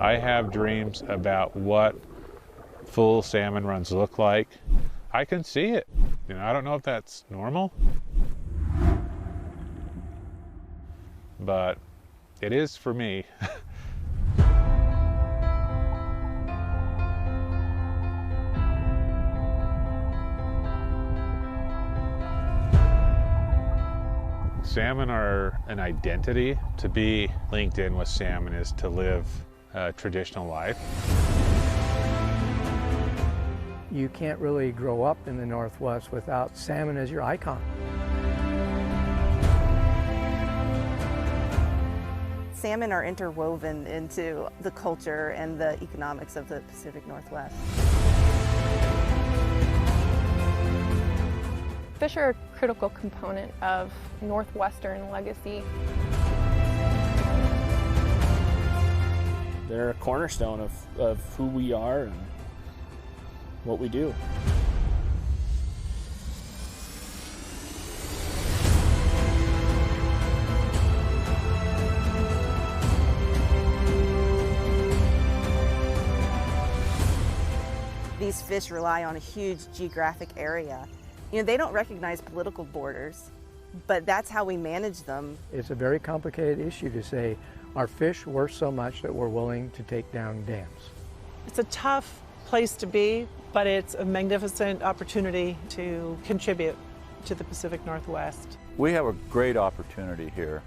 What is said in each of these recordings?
I have dreams about what full salmon runs look like. I can see it. I don't know if that's normal, but it is for me. Salmon are an identity. To be linked in with salmon is to live a traditional life. You can't really grow up in the Northwest without salmon as your icon. Salmon are interwoven into the culture and the economics of the Pacific Northwest. Fish are a critical component of Northwestern legacy. They're a cornerstone of who we are and what we do. These fish rely on a huge geographic area. They don't recognize political borders, but that's how we manage them. It's a very complicated issue to say, are fish worth so much that we're willing to take down dams? It's a tough place to be, but it's a magnificent opportunity to contribute to the Pacific Northwest. We have a great opportunity here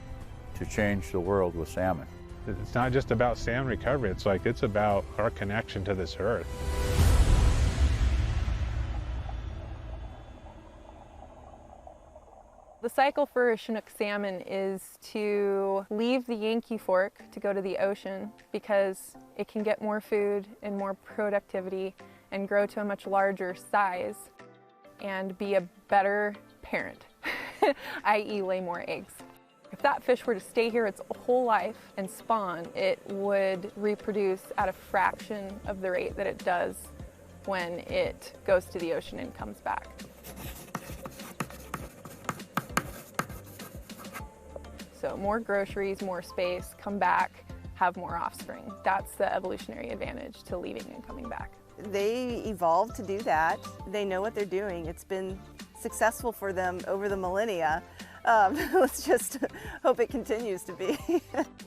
to change the world with salmon. It's not just about salmon recovery, it's about our connection to this earth. The cycle for a Chinook salmon is to leave the Yankee Fork to go to the ocean because it can get more food and more productivity and grow to a much larger size and be a better parent, i.e. lay more eggs. If that fish were to stay here its whole life and spawn, it would reproduce at a fraction of the rate that it does when it goes to the ocean and comes back. So more groceries, more space, come back, have more offspring. That's the evolutionary advantage to leaving and coming back. They evolved to do that. They know what they're doing. It's been successful for them over the millennia. Let's just hope it continues to be.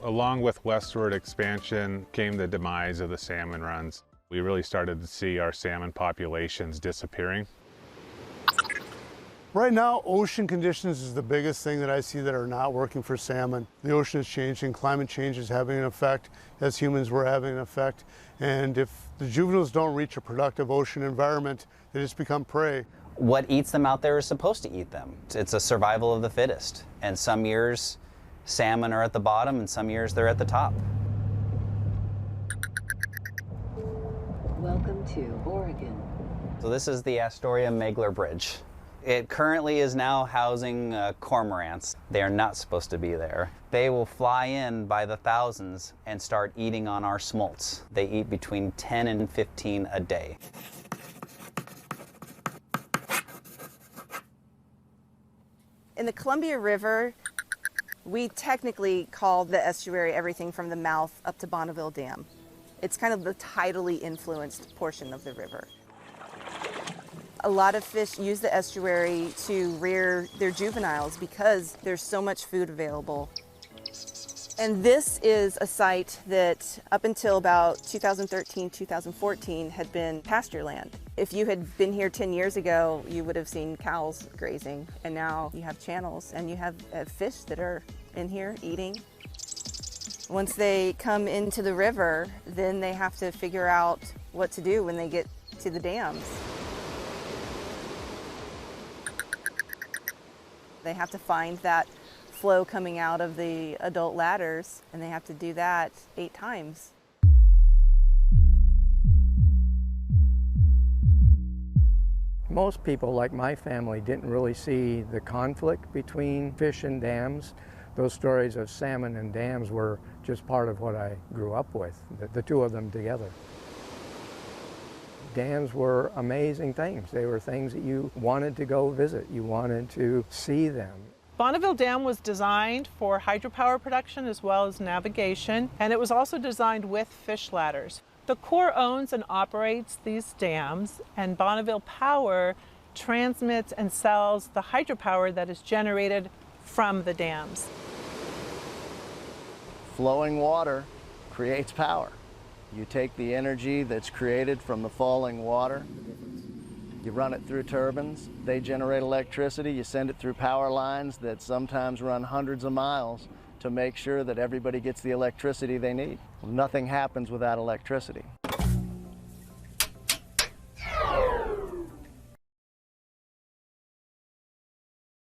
Along with westward expansion came the demise of the salmon runs. We really started to see our salmon populations disappearing. Right now, ocean conditions is the biggest thing that I see that are not working for salmon. The ocean is changing, climate change is having an effect, as humans we're having an effect. And if the juveniles don't reach a productive ocean environment, they just become prey. What eats them out there is supposed to eat them. It's a survival of the fittest. And some years, salmon are at the bottom, and some years they're at the top. Welcome to Oregon. So this is the Astoria Megler Bridge. It currently is now housing cormorants. They are not supposed to be there. They will fly in by the thousands and start eating on our smolts. They eat between 10 and 15 a day. In the Columbia River, we technically call the estuary everything from the mouth up to Bonneville Dam. It's kind of the tidally influenced portion of the river. A lot of fish use the estuary to rear their juveniles because there's so much food available. And this is a site that up until about 2013, 2014 had been pasture land. If you had been here 10 years ago, you would have seen cows grazing, and now you have channels and you have fish that are in here eating. Once they come into the river, then they have to figure out what to do when they get to the dams. They have to find that flow coming out of the adult ladders, and they have to do that 8 times. Most people, like my family, didn't really see the conflict between fish and dams. Those stories of salmon and dams were just part of what I grew up with, the two of them together. Dams were amazing things. They were things that you wanted to go visit. You wanted to see them. Bonneville Dam was designed for hydropower production as well as navigation, and it was also designed with fish ladders. The Corps owns and operates these dams, and Bonneville Power transmits and sells the hydropower that is generated from the dams. Flowing water creates power. You take the energy that's created from the falling water, you run it through turbines, they generate electricity, you send it through power lines that sometimes run hundreds of miles to make sure that everybody gets the electricity they need. Nothing happens without electricity.